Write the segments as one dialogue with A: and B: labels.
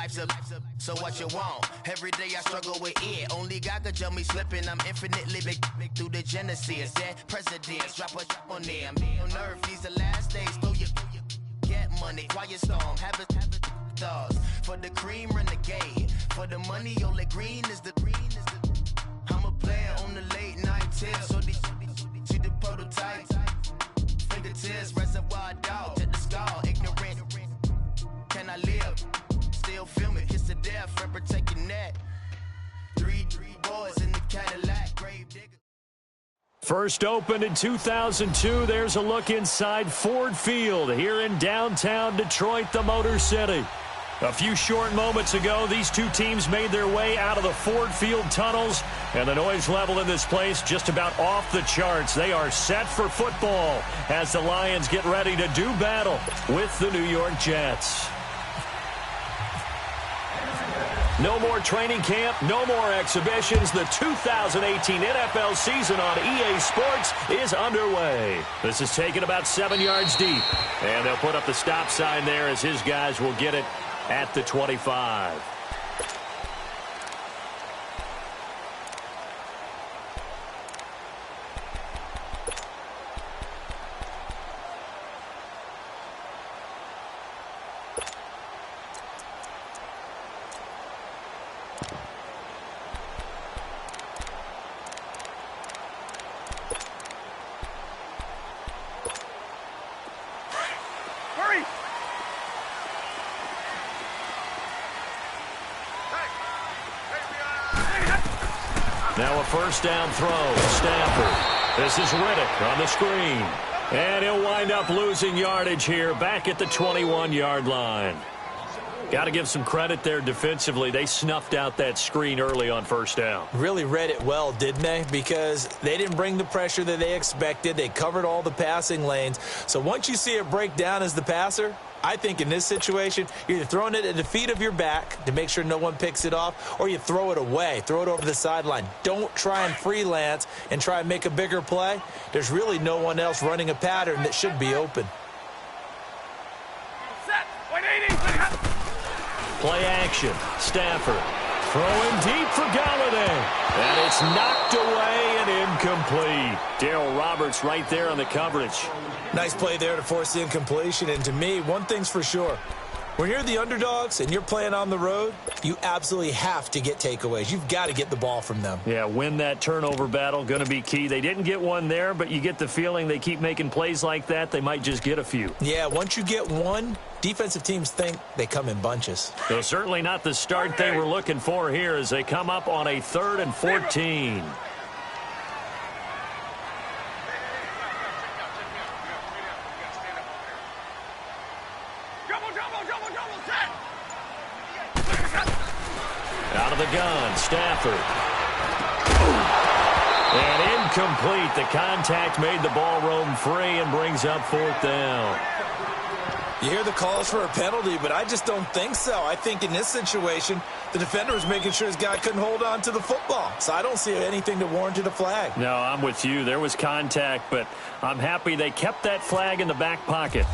A: life's a so what you want? Every day I struggle with it. Only God could jump me slipping. I'm infinitely big through the genesis. Dead presidents, drop a on them. On earth, these the last days. Throw your get money, quiet storm, have a thoughts. For the cream, renegade. For the money, only green is the I'm a player on the late night tip. So these see the prototype. Fingertips, reservoir dog, to the skull, ignorant. Can I live? Still film it, kiss to death, friend, protect your neck. Three boys in the Cadillac, grave digger.
B: First opened in 2002, there's a look inside Ford Field here in downtown Detroit, the Motor City. A few short moments ago, these two teams made their way out of the Ford Field tunnels, and the noise level in this place just about off the charts. They are set for football as the Lions get ready to do battle with the New York Jets. No more training camp, no more exhibitions. The 2018 NFL season on EA Sports is underway. This is taken about 7 yards deep, and they'll put up the stop sign there as his guys will get it at the 25. Now a first down throw. Stafford. This is Riddick on the screen. And he'll wind up losing yardage here back at the 21-yard line. Got to give some credit there defensively. They snuffed out that screen early on first down.
C: Really read it well, didn't they? Because they didn't bring the pressure that they expected. They covered all the passing lanes. So once you see it break down as the passer, I think in this situation, you're either throwing it at the feet of your back to make sure no one picks it off, or you throw it away, throw it over the sideline. Don't try and freelance and try and make a bigger play. There's really no one else running a pattern that should be open.
B: Play action. Stafford throwing deep for Galladay. And it's knocked away and incomplete. Darryl Roberts right there on the coverage.
C: Nice play there to force the incompletion. And to me, one thing's for sure. When you're the underdogs and you're playing on the road, you absolutely have to get takeaways. You've got to get the ball from them.
B: Yeah, win that turnover battle, going to be key. They didn't get one there, but you get the feeling they keep making plays like that, they might just get a few.
C: Yeah, once you get one, defensive teams think they come in bunches.
B: So certainly not the start they were looking for here as they come up on a 3rd and 14. Out of the gun, Stafford. And incomplete. The contact made the ball roam free and brings up 4th down.
C: You hear the calls for a penalty, but I just don't think so. I think in this situation, the defender was making sure his guy couldn't hold on to the football. So I don't see anything to warrant a flag.
B: No, I'm with you. There was contact, but I'm happy they kept that flag in the back pocket.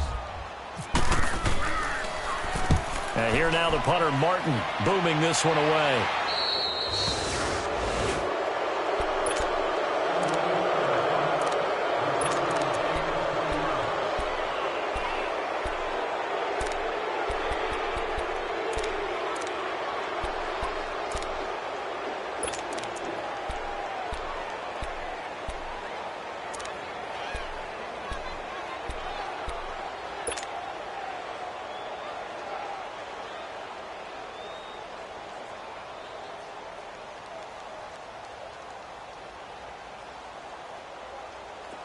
B: And here now the punter, Martin, booming this one away.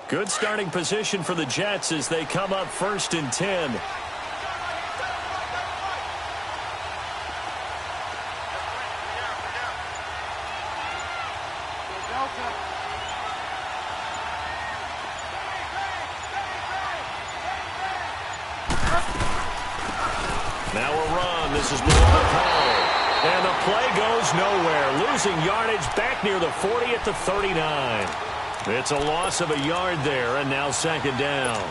B: Good starting position for the Jets as they come up 1st and 10. Now a run. This is below the call. And the play goes nowhere. Losing yardage back near the 40 at the 39. It's a loss of a yard there, and now 2nd down.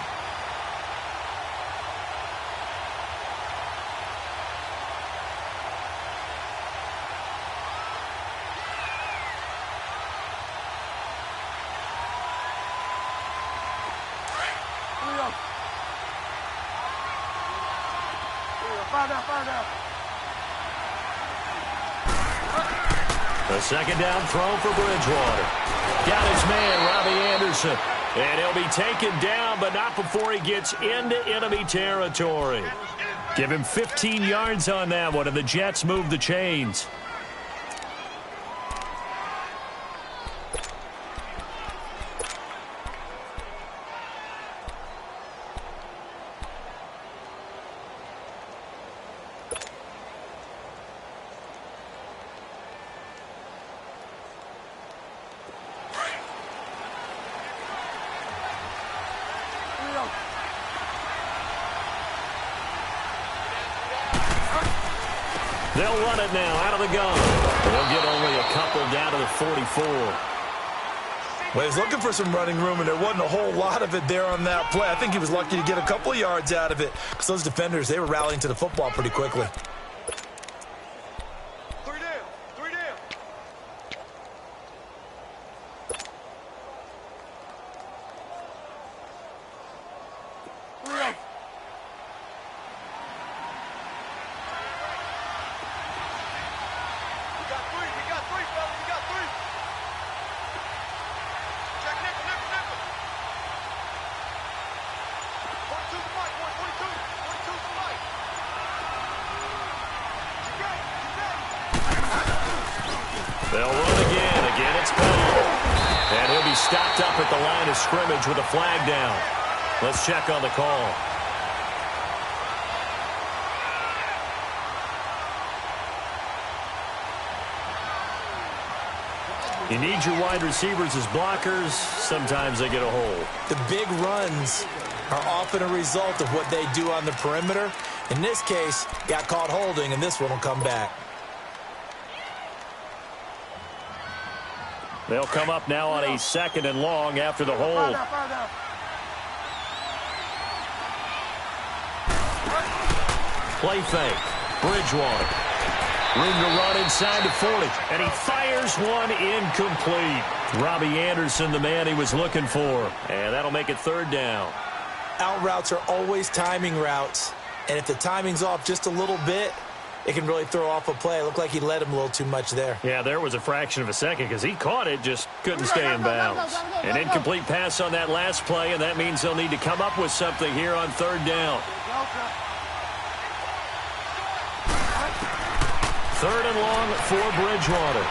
B: The second down throw for Bridgewater. Got his man, Robbie Anderson. And he'll be taken down, but not before he gets into enemy territory. Give him 15 yards on that one, and the Jets move the chains. They'll run it now out of the gun. They'll get only a couple down to the 44.
C: Well, he's looking for some running room, and there wasn't a whole lot of it there on that play. I think he was lucky to get a couple of yards out of it because those defenders, they were rallying to the football pretty quickly.
B: They'll run again. Again, it's Bell. And he'll be stopped up at the line of scrimmage with a flag down. Let's check on the call. You need your wide receivers as blockers. Sometimes they get a hold.
C: The big runs are often a result of what they do on the perimeter. In this case, got caught holding, and this one will come back.
B: They'll come up now on a second and long after the hold. Play fake. Bridgewater. Room to run inside the 40. And he fires one incomplete. Robbie Anderson, the man he was looking for. And that'll make it third down.
C: Out routes are always timing routes. And if the timing's off just a little bit, it can really throw off a play. It looked like he led him a little too much there.
B: Yeah, there was a fraction of a second because he caught it, just couldn't stay in bounds. An incomplete pass on that last play, and that means they'll need to come up with something here on third down. Third and long for Bridgewater.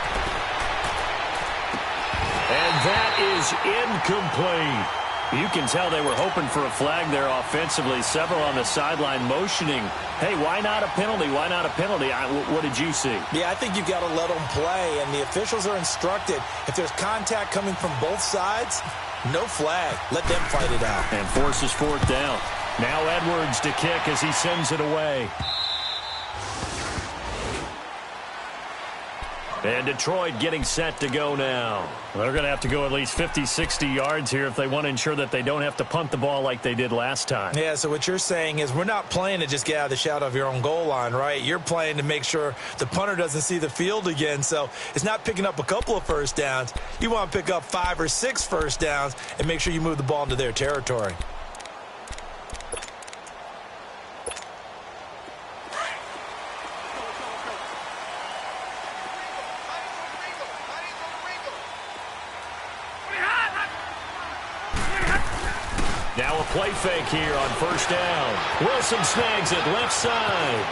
B: And that is incomplete. You can tell they were hoping for a flag there offensively. Several on the sideline motioning, hey, why not a penalty? Why not a penalty? What did you see?
C: Yeah, I think you've got to let them play, and the officials are instructed. If there's contact coming from both sides, no flag. Let them fight it out.
B: And forces fourth down. Now Edwards to kick as he sends it away. And Detroit getting set to go now. They're going to have to go at least 50, 60 yards here if they want to ensure that they don't have to punt the ball like they did last time.
C: Yeah, so what you're saying is we're not playing to just get out of the shadow of your own goal line, right? You're playing to make sure the punter doesn't see the field again. So it's not picking up a couple of first downs. You want to pick up 5 or 6 first downs and make sure you move the ball into their territory.
B: Now a play fake here on first down. Wilson snags it left side.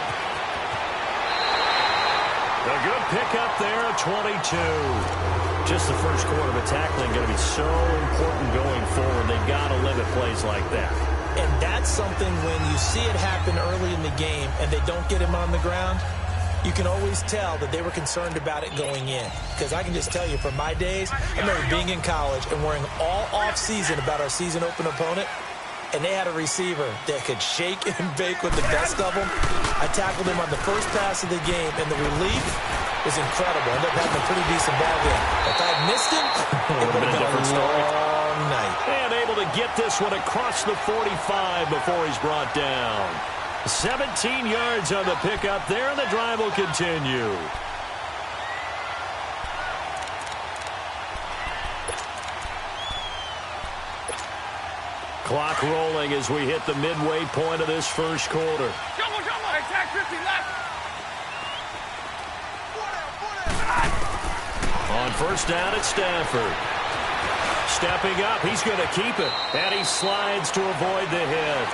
B: A good pickup there at 22. Just the first quarter of tackling going to be so important going forward. They've got to limit plays like that.
C: And that's something when you see it happen early in the game and they don't get him on the ground, you can always tell that they were concerned about it going in. Because I can just tell you from my days, I remember being in college and worrying all off-season about our season open opponent, and they had a receiver that could shake and bake with the best of them. I tackled him on the first pass of the game, and the relief was incredible. Ended up having a pretty decent ball game. If I had missed him, it would have been a different long night.
B: And able to get this one across the 45 before he's brought down. 17 yards on the pickup there, and the drive will continue. Clock rolling as we hit the midway point of this first quarter.
D: Attack 50 left.
B: On first down at Stafford. Stepping up, he's going to keep it. And he slides to avoid the hit.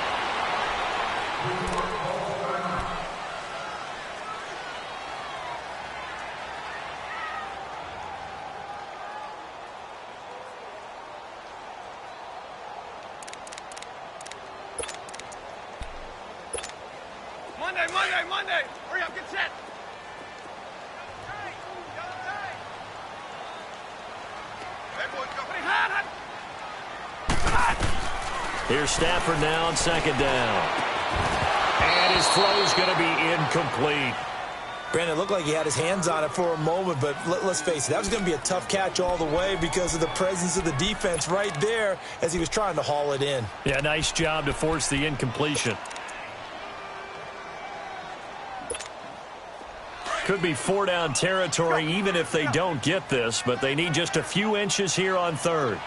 D: Monday. Hurry up, get set.
B: Here's Stafford now on second down. And his throw's going to be incomplete.
C: Brandon, it looked like he had his hands on it for a moment, but let's face it, that was going to be a tough catch all the way because of the presence of the defense right there as he was trying to haul it in.
B: Yeah, nice job to force the incompletion. Could be 4-down territory even if they don't get this, but they need just a few inches here on third.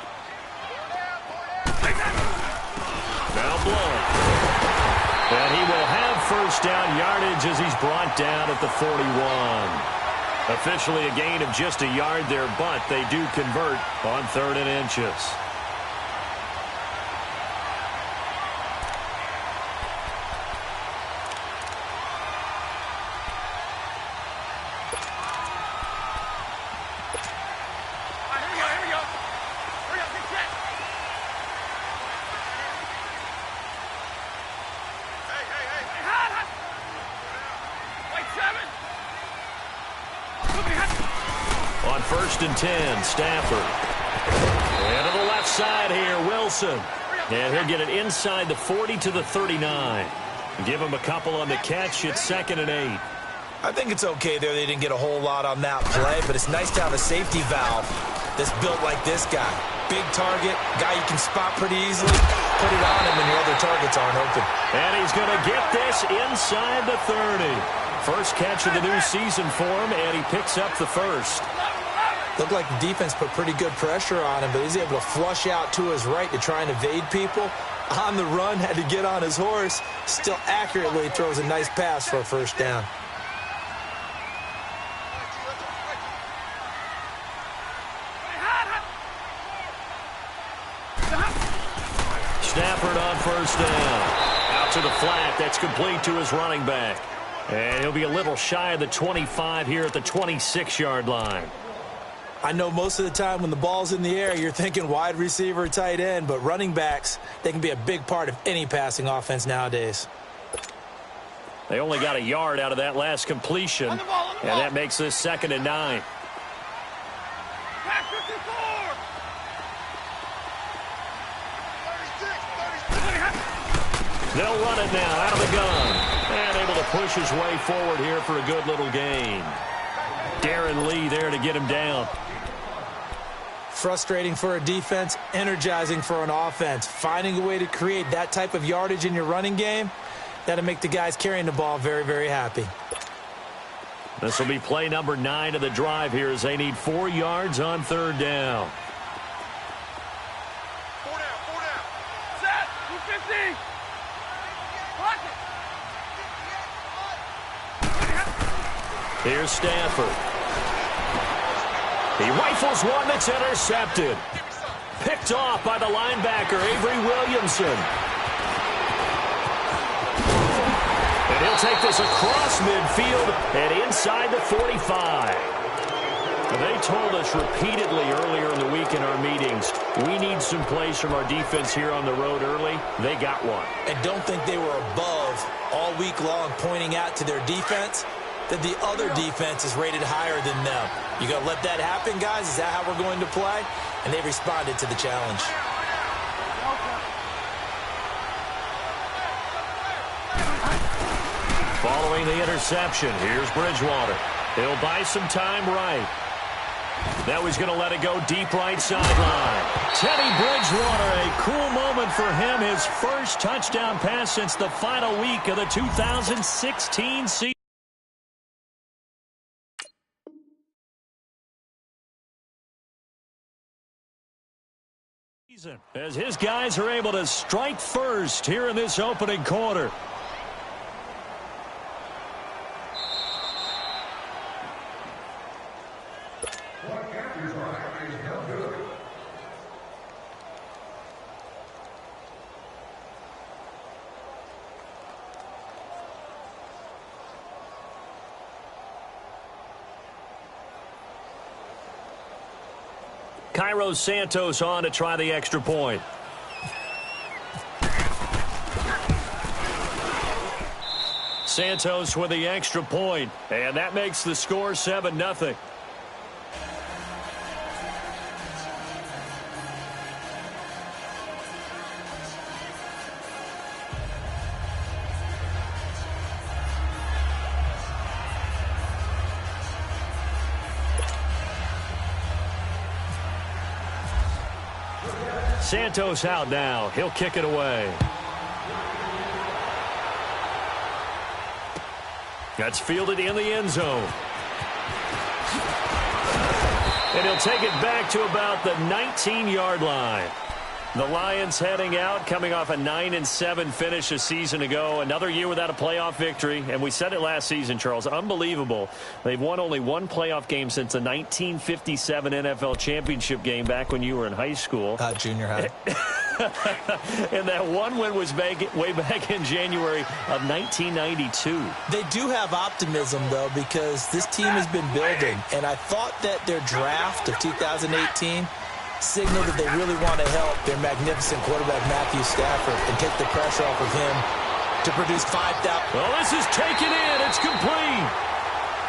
B: Now blown. And he will have first down yardage as he's brought down at the 41. Officially a gain of just a yard there, but they do convert on 3rd and inches. On 1st and 10, Stafford. And to the left side here, Wilson. And he'll get it inside the 40 to the 39. Give him a couple on the catch. It's 2nd and 8.
C: I think it's okay there. They didn't get a whole lot on that play, but it's nice to have a safety valve that's built like this guy. Big target, guy you can spot pretty easily. Put it on him when your other targets aren't open.
B: And he's going to get this inside the 30. First catch of the new season for him, and he picks up the first.
C: Looked like the defense put pretty good pressure on him, but he's able to flush out to his right to try and evade people. On the run, had to get on his horse. Still accurately throws a nice pass for a first down.
B: Stafford on first down. Out to the flat. That's complete to his running back. And he'll be a little shy of the 25 here at the 26-yard line.
C: I know most of the time when the ball's in the air, you're thinking wide receiver, tight end, but running backs, they can be a big part of any passing offense nowadays.
B: They only got a yard out of that last completion, and that makes this 2nd and 9. They'll run it now out of the gun. And able to push his way forward here for a good little gain. Darren Lee there to get him down.
C: Frustrating for a defense, energizing for an offense. Finding a way to create that type of yardage in your running game, that'll make the guys carrying the ball very, very happy.
B: This will be play number 9 of the drive here as they need 4 yards on 3rd down.
D: 4 down. Set. 250.
B: Here's Stafford. He rifles one that's intercepted. Picked off by the linebacker, Avery Williamson. And he'll take this across midfield and inside the 45. They told us repeatedly earlier in the week in our meetings, we need some plays from our defense here on the road early. They got one.
C: And don't think they were above all week long pointing out to their defense that the other defense is rated higher than them. You got to let that happen, guys? Is that how we're going to play? And they responded to the challenge.
B: Following the interception, here's Bridgewater. He'll buy some time right. Now he's going to let it go deep right sideline. Teddy Bridgewater, a cool moment for him. His first touchdown pass since the final week of the 2016 season. As his guys are able to strike first here in this opening quarter. Cairo Santos on to try the extra point. Santos with the extra point, and that makes the score 7-0. Santos out now. He'll kick it away. That's fielded in the end zone. And he'll take it back to about the 19-yard line. The Lions heading out, coming off a 9-7 finish a season ago. Another year without a playoff victory. And we said it last season, Charles. Unbelievable. They've won only one playoff game since the 1957 NFL championship game back when you were in high school.
C: Junior high.
B: And that one win was way back in January of 1992.
C: They do have optimism, though, because this team has been building. And I thought that their draft of 2018 signaled that they really want to help their magnificent quarterback, Matthew Stafford, and take the pressure off of him to produce 5,000.
B: Well, this is taken in. It's complete.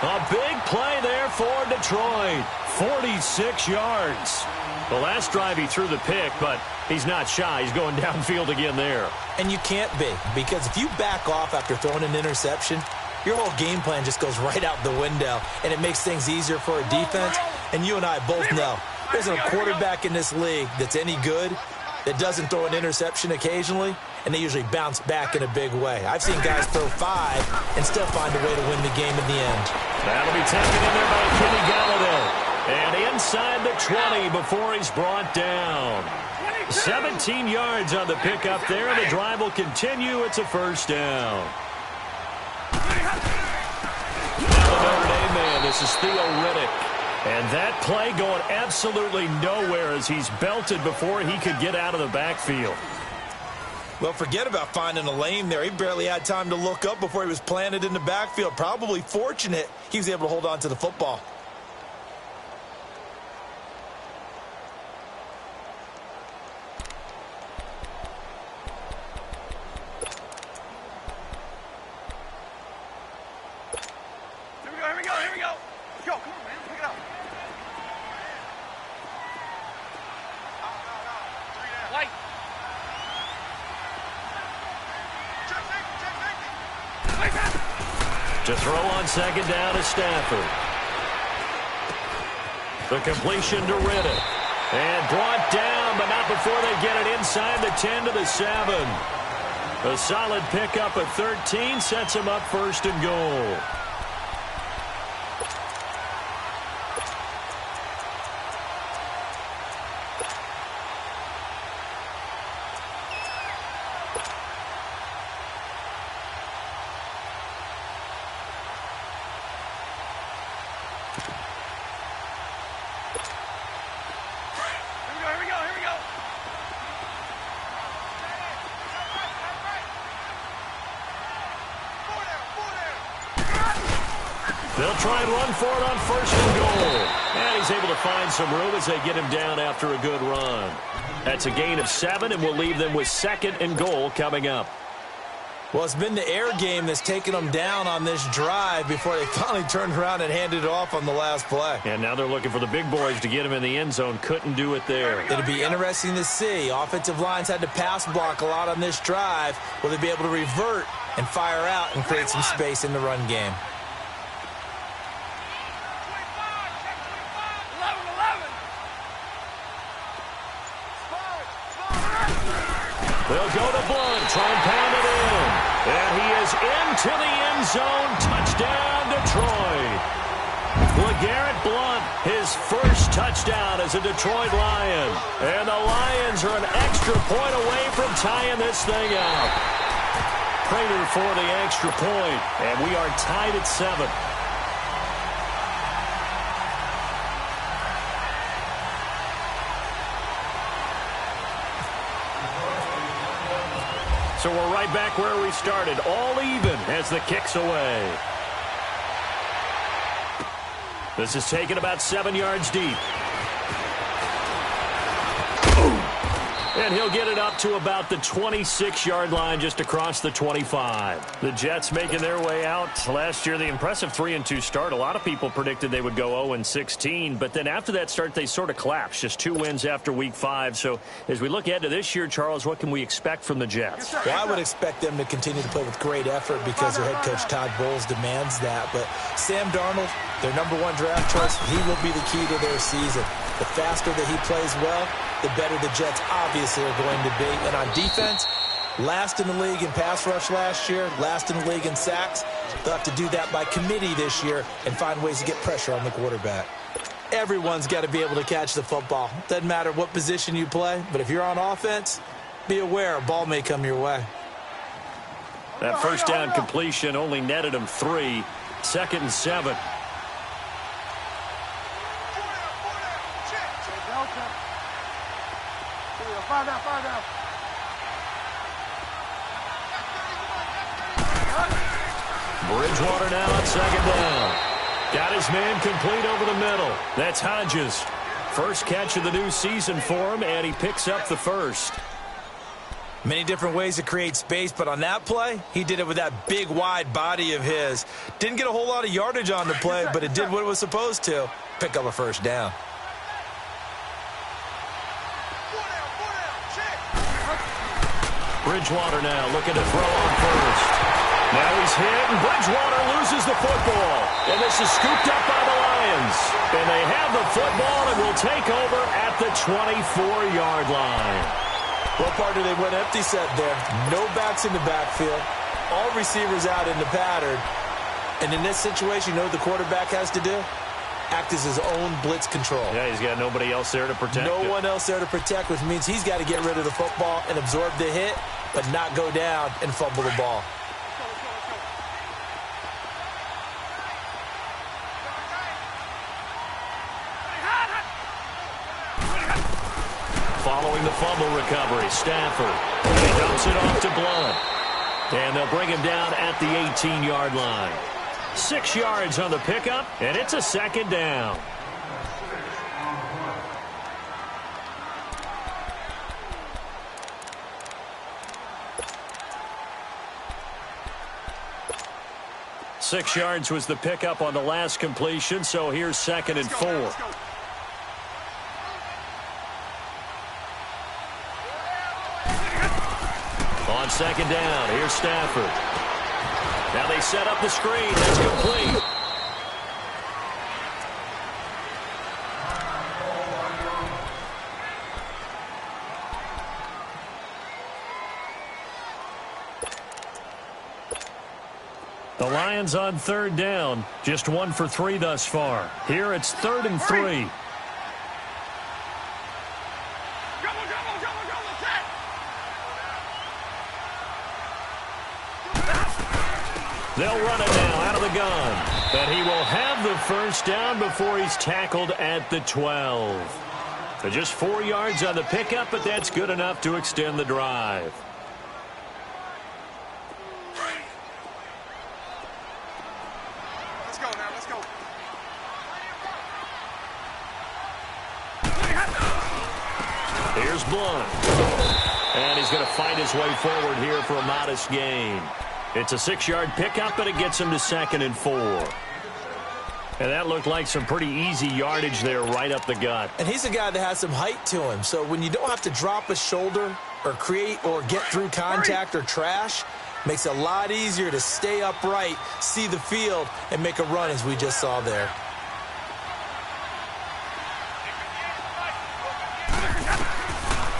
B: A big play there for Detroit. 46 yards. The last drive he threw the pick, but he's not shy. He's going downfield again there.
C: And you can't be, because if you back off after throwing an interception, your whole game plan just goes right out the window, and it makes things easier for a defense. And you and I both know there's a quarterback in this league that's any good that doesn't throw an interception occasionally, and they usually bounce back in a big way. I've seen guys throw 5 and still find a way to win the game in the end.
B: That'll be taken in there by Kenny Galladay. And inside the 20 before he's brought down. 17 yards on the pickup there, and the drive will continue. It's a first down. The Notre Dame man, this is Theo Riddick. And that play going absolutely nowhere as he's belted before he could get out of the backfield.
C: Well, forget about finding a lane there. He barely had time to look up before he was planted in the backfield. Probably fortunate he was able to hold on to the football.
B: To throw on second down is Stafford. The completion to Riddick. And brought down, but not before they get it inside the 10 to the 7. A solid pickup at 13 sets him up first and goal. They'll try and run for it on first and goal. And he's able to find some room as they get him down after a good run. That's a gain of 7, and we'll leave them with second and goal coming up.
C: Well, it's been the air game that's taken them down on this drive before they finally turned around and handed it off on the last play.
B: And now they're looking for the big boys to get him in the end zone. Couldn't do it there.
C: It'll be interesting to see. Offensive lines had to pass block a lot on this drive. Will they be able to revert and fire out and create some space in the run game?
B: They'll go to Blunt, try and pound it in. And he is into the end zone. Touchdown, Detroit. Well, Garrett Blount, his first touchdown as a Detroit Lion. And the Lions are an extra point away from tying this thing up. Prater for the extra point, and we are tied at 7. So we're right back where we started, all even as the kick's away. This is taken about 7 yards deep. And he'll get it up to about the 26-yard line, just across the 25. The Jets making their way out. Last year, the impressive 3-2 start. A lot of people predicted they would go 0-16, but then after that start, they sort of collapsed. Just 2 wins after Week 5. So as we look ahead to this year, Charles, what can we expect from the Jets?
C: Well, I would expect them to continue to play with great effort because their head coach Todd Bowles demands that. But Sam Darnold, their #1 draft choice, he will be the key to their season. The faster that he plays well, the better the Jets obviously are going to be. And on defense, last in the league in pass rush last year, last in the league in sacks. They'll have to do that by committee this year and find ways to get pressure on the quarterback. Everyone's got to be able to catch the football. Doesn't matter what position you play, but if you're on offense, be aware a ball may come your way.
B: That first down completion only netted him 3. 2nd and 7.
D: Fire down.
B: Bridgewater now on 2nd down. Got his man complete over the middle. That's Hodges. First catch of the new season for him, and he picks up the first.
C: Many different ways to create space, but on that play, he did it with that big, wide body of his. Didn't get a whole lot of yardage on the play, but it did what it was supposed to. Pick up a first down.
B: Bridgewater now looking to throw on first. Now he's hit, and Bridgewater loses the football. And this is scooped up by the Lions. And they have the football and will take over at the 24-yard line.
C: What part do they went empty set there? No backs in the backfield. All receivers out in the pattern. And in this situation, you know what the quarterback has to do? Act as his own blitz control.
B: Yeah, he's got nobody else there to protect.
C: No one else there to protect, which means he's got to get rid of the football and absorb the hit, but not go down and fumble the ball.
B: Following the fumble recovery, Stafford. And he dumps it off to Blount. And they'll bring him down at the 18-yard line. 6 yards on the pickup, and it's a 2nd down. Six yards was the pickup on the last completion, so here's 2nd and 4. On 2nd down, here's Stafford. Now they set up the screen. That's complete. The Lions on 3rd down. Just 1 for 3 thus far. Here it's 3rd and 3. They'll run it now out of the gun. And he will have the first down before he's tackled at the 12. So just 4 yards on the pickup, but that's good enough to extend the drive.
D: Let's go now, let's go.
B: Here's Blount. And he's going to fight his way forward here for a modest gain. It's a 6-yard pickup, but it gets him to 2nd and 4. And that looked like some pretty easy yardage there right up the gut.
C: And he's a guy that has some height to him. So when you don't have to drop a shoulder or create or get through contact or trash, makes it a lot easier to stay upright, see the field, and make a run as we just saw there.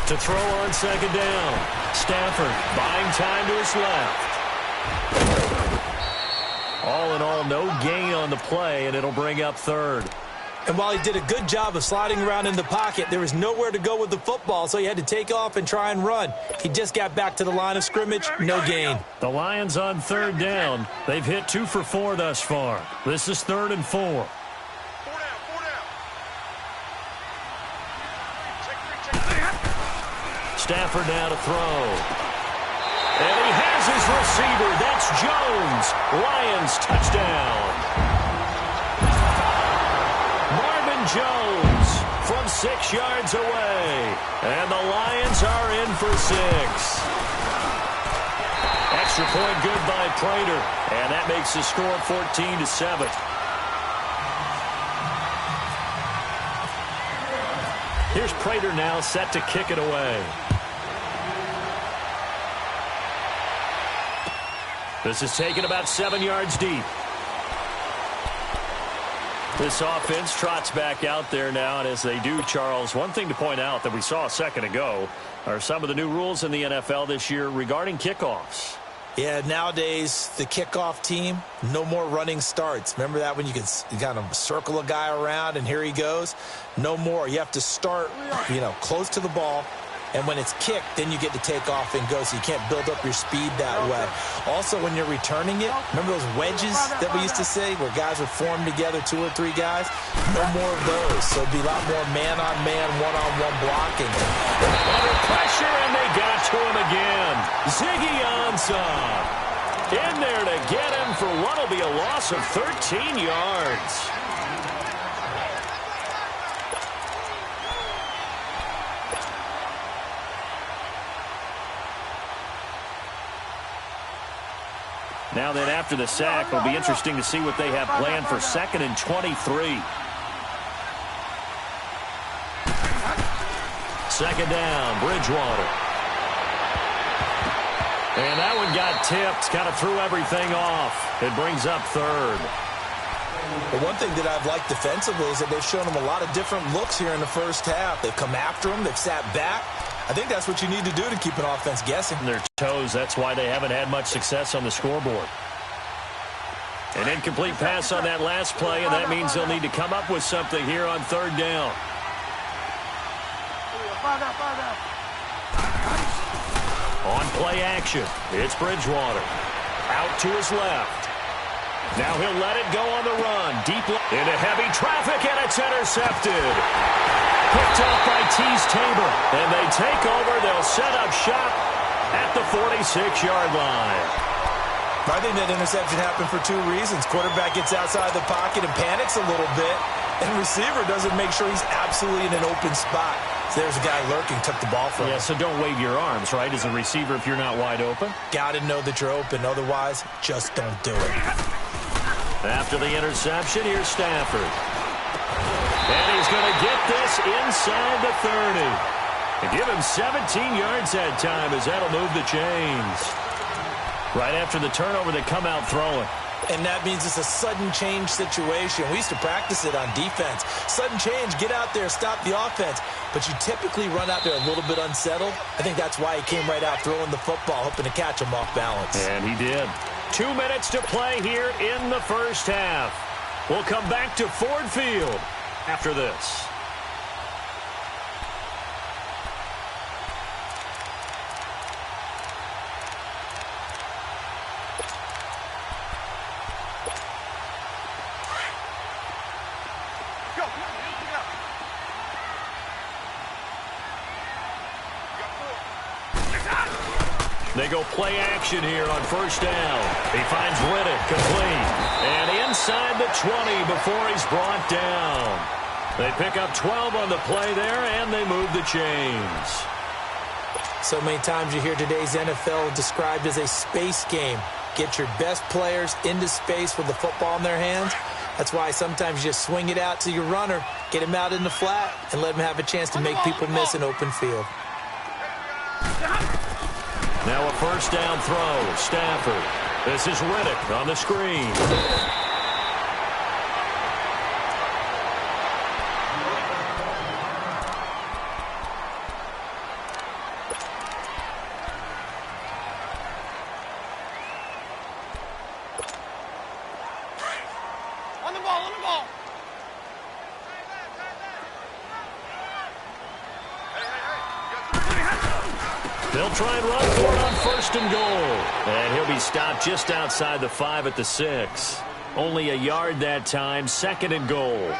B: To throw on 2nd down. Stafford buying time to his left. All in all, no gain on the play, and it'll bring up third.
C: And while he did a good job of sliding around in the pocket, there was nowhere to go with the football, so he had to take off and try and run. He just got back to the line of scrimmage, no gain.
B: The Lions on third down. They've hit 2 for 4 thus far. This is 3rd and 4. Stafford now to throw. And he has his receiver. That's Jones. Lions touchdown. Marvin Jones from 6 yards away. And the Lions are in for 6. Extra point good by Prater. And that makes the score 14-7. Here's Prater now set to kick it away. This is taken about 7 yards deep. This offense trots back out there now, and as they do, Charles, one thing to point out that we saw a second ago are some of the new rules in the NFL this year regarding kickoffs.
C: Yeah, nowadays, the kickoff team, no more running starts. Remember that when you could kind of circle a guy around and here he goes? No more. You have to start, close to the ball. And when it's kicked, then you get to take off and go, so you can't build up your speed that way. Also, when you're returning it, remember those wedges that we used to say where guys would form together, 2 or 3 guys? No more of those. So it'd be a lot more man-on-man, one-on-one blocking.
B: Under pressure, and they got to him again. Ziggy Ansah in there to get him for what will be a loss of 13 yards. Now then, after the sack, it'll be interesting to see what they have planned for 2nd and 23. 2nd down, Bridgewater. And that one got tipped, kind of threw everything off. It brings up 3rd.
C: The one thing that I've liked defensively is that they've shown them a lot of different looks here in the first half. They've come after them. They've sat back. I think that's what you need to do to keep an offense guessing.
B: Their toes, that's why they haven't had much success on the scoreboard. An incomplete pass on that last play, and that means they'll need to come up with something here on 3rd down. On play action, it's Bridgewater. Out to his left. Now he'll let it go on the run. Deep into heavy traffic, and it's intercepted. Picked up by Tease Tabor. And they take over. They'll set up shop at the 46-yard line.
C: I think that interception happened for 2 reasons. Quarterback gets outside the pocket and panics a little bit. And receiver doesn't make sure he's absolutely in an open spot. So there's a guy lurking, took the ball from him.
B: Yeah, so don't wave your arms, right, as a receiver if you're not wide open.
C: Got to know that you're open. Otherwise, just don't do it.
B: After the interception, here's Stafford. And he's going to get this inside the 30. And give him 17 yards that time as that'll move the chains. Right after the turnover, they come out throwing.
C: And that means it's a sudden change situation. We used to practice it on defense. Sudden change, get out there, stop the offense. But you typically run out there a little bit unsettled. I think that's why he came right out throwing the football, hoping to catch him off balance.
B: And he did. 2 minutes to play here in the first half. We'll come back to Ford Field after this. They go play action here on 1st down. He finds Riddick complete. And inside the 20 before he's brought down. They pick up 12 on the play there, and they move the chains.
C: So many times you hear today's NFL described as a space game. Get your best players into space with the football in their hands. That's why sometimes you just swing it out to your runner, get him out in the flat, and let him have a chance to make people miss an open field.
B: Now a 1st down throw. Stafford. This is Riddick on the screen. They'll try and run for it on 1st and goal. And he'll be stopped just outside the 5 at the 6. Only a yard that time, 2nd and goal.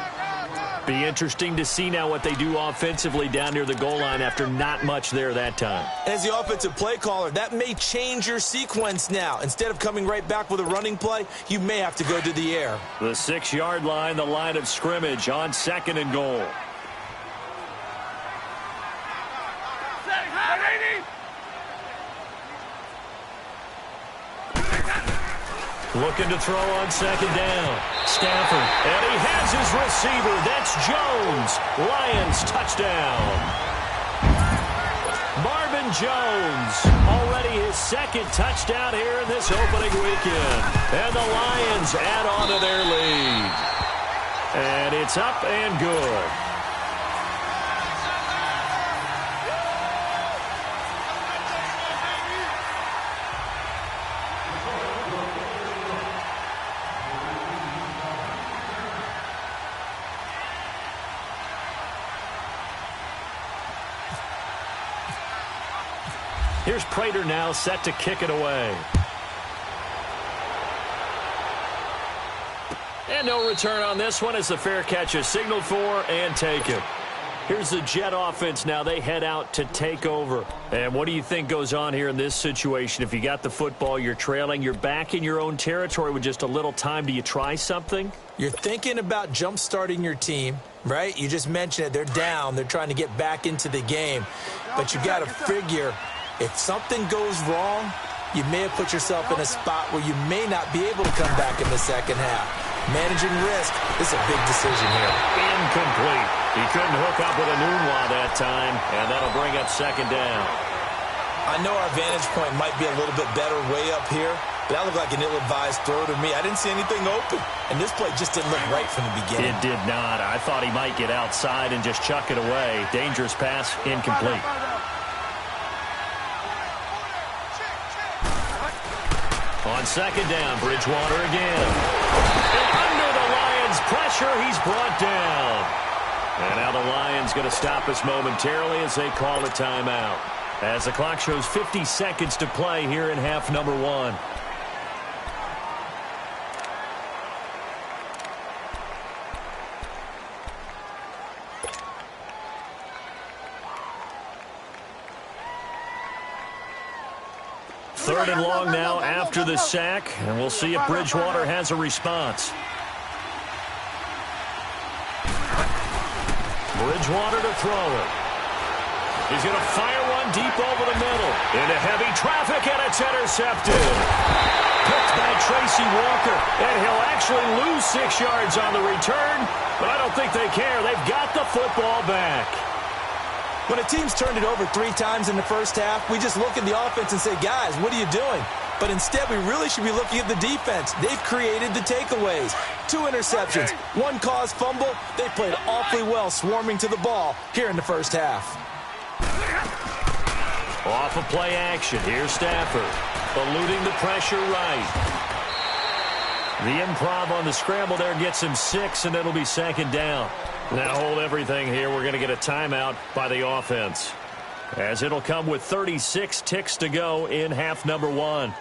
B: Be interesting to see now what they do offensively down near the goal line after not much there that time.
C: As the offensive play caller, that may change your sequence now. Instead of coming right back with a running play, you may have to go to the air.
B: The 6-yard line, the line of scrimmage on 2nd and goal. Looking to throw on 2nd down. Stafford, and he has his receiver. That's Jones. Lions touchdown. Marvin Jones, already his 2nd touchdown here in this opening weekend. And the Lions add on to their lead. And it's up and good. Here's Prater now set to kick it away. And no return on this one as the fair catch is signaled for and taken. Here's the Jet offense now. They head out to take over. And what do you think goes on here in this situation? If you got the football, you're trailing, you're back in your own territory with just a little time. Do you try something?
C: You're thinking about jump-starting your team, right? You just mentioned it. They're down. They're trying to get back into the game. But you got to figure, if something goes wrong, you may have put yourself in a spot where you may not be able to come back in the second half. Managing risk is a big decision here.
B: Incomplete. He couldn't hook up with a Nunwa that time, and that'll bring up 2nd down.
C: I know our vantage point might be a little bit better way up here, but that looked like an ill-advised throw to me. I didn't see anything open, and this play just didn't look right from the beginning.
B: It did not. I thought he might get outside and just chuck it away. Dangerous pass, incomplete. On 2nd down, Bridgewater again. And under the Lions' pressure, he's brought down. And now the Lions going to stop us momentarily as they call a timeout. As the clock shows 50 seconds to play here in half number 1. Third and long now after the sack, and we'll see if Bridgewater has a response. Bridgewater to throw it. He's going to fire one deep over the middle. Into heavy traffic, and it's intercepted. Picked by Tracy Walker, and he'll actually lose 6 yards on the return, but I don't think they care. They've got the football back.
C: When a team's turned it over 3 times in the first half, we just look at the offense and say, guys, what are you doing? But instead, we really should be looking at the defense. They've created the takeaways. 2 interceptions, 1 caused fumble. They played awfully well swarming to the ball here in the first half.
B: Off of play action. Here's Stafford. Eluding the pressure right. The improv on the scramble there gets him 6, and it'll be 2nd down. Now hold everything here. We're going to get a timeout by the offense, as it'll come with 36 ticks to go in half number 1.
D: All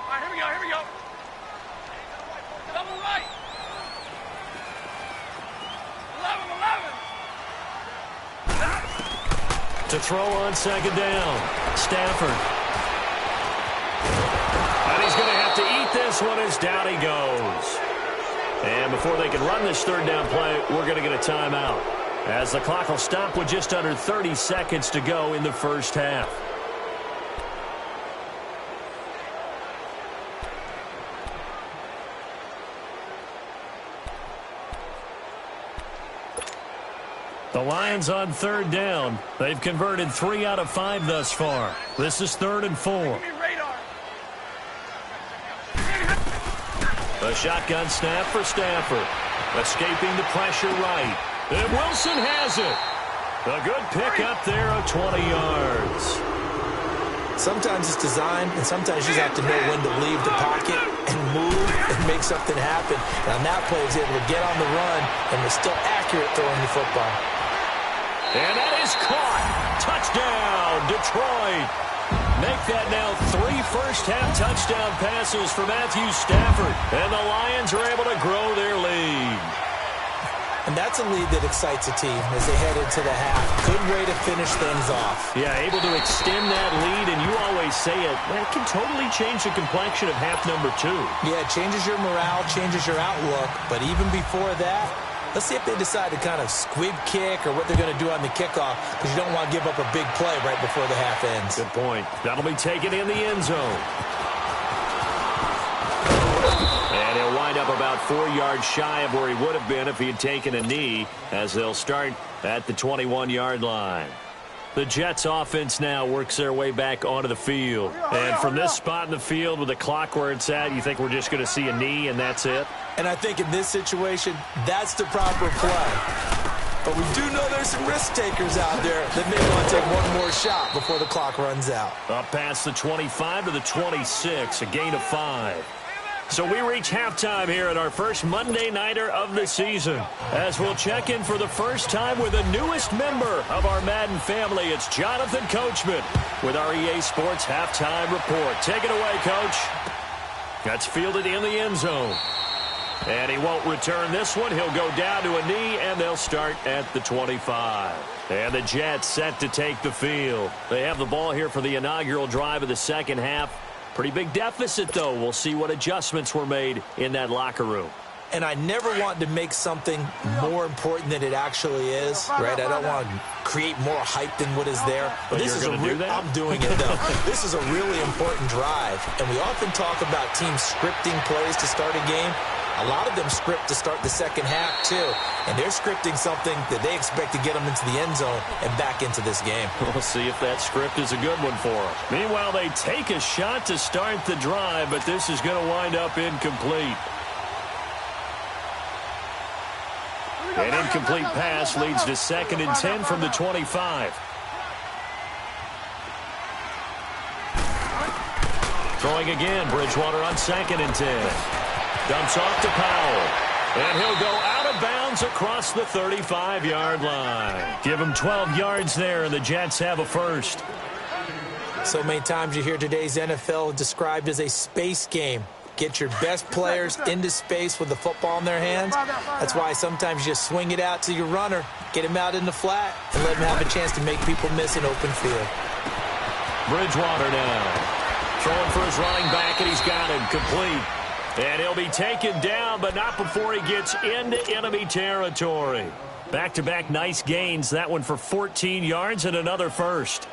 D: right, here we go. Double right. 11.
B: To throw on 2nd down. Stafford. And he's going to have to eat this one as down he goes. And before they can run this 3rd down play, we're going to get a timeout, as the clock will stop with just under 30 seconds to go in the first half. The Lions on 3rd down. They've converted 3 out of 5 thus far. This is 3rd and 4. A shotgun snap for Stafford. Escaping the pressure right. And Wilson has it. A good pick up there of 20 yards.
C: Sometimes it's design, and sometimes you just have to know when to leave the pocket and move and make something happen. And on that play, he was able to get on the run and was still accurate throwing the football.
B: And that is caught. Touchdown, Detroit. Make that now 3 first-half touchdown passes for Matthew Stafford. And the Lions are able to grow their lead.
C: And that's a lead that excites a team as they head into the half. Good way to finish things off.
B: Yeah, able to extend that lead, and you always say it, that can totally change the complexion of half number 2.
C: Yeah, it changes your morale, changes your outlook. But even before that, let's see if they decide to kind of squib kick or what they're going to do on the kickoff, because you don't want to give up a big play right before the half ends.
B: Good point. That'll be taken in the end zone. And he'll wind up about 4 yards shy of where he would have been if he had taken a knee, as they'll start at the 21-yard line. The Jets offense now works their way back onto the field. And from this spot in the field with the clock where it's at, you think we're just going to see a knee and that's it?
C: And I think in this situation, that's the proper play. But we do know there's some risk takers out there that may want to take one more shot before the clock runs out.
B: Up past the 25 to the 26, a gain of 5. So we reach halftime here at our first Monday Nighter of the season. As we'll check in for the first time with the newest member of our Madden family, it's Jonathan Coachman with our EA Sports Halftime Report. Take it away, Coach. That's fielded in the end zone. And he won't return this one. He'll go down to a knee, and they'll start at the 25. And the Jets set to take the field. They have the ball here for the inaugural drive of the second half. Pretty big deficit, though. We'll see what adjustments were made in that locker room.
C: And I never want to make something more important than it actually is, right? I don't want to create more hype than what is there.
B: But
C: this is I'm doing it, though. This is a really important drive. And we often talk about teams scripting plays to start a game. A lot of them script to start the second half, too. And they're scripting something that they expect to get them into the end zone and back into this game.
B: We'll see if that script is a good one for them. Meanwhile, they take a shot to start the drive, but this is going to wind up incomplete. An incomplete pass leads to 2nd and 10 from the 25. Throwing again, Bridgewater on 2nd and 10. Dumps off to Powell. And he'll go out of bounds across the 35-yard line. Give him 12 yards there, and the Jets have a first.
C: So many times you hear today's NFL described as a space game. Get your best players into space with the football in their hands. That's why sometimes you just swing it out to your runner, get him out in the flat, and let him have a chance to make people miss an open field.
B: Bridgewater now. Throwing for his running back, and he's got him complete. And he'll be taken down, but not before he gets into enemy territory. Back-to-back nice gains. That one for 14 yards and another first.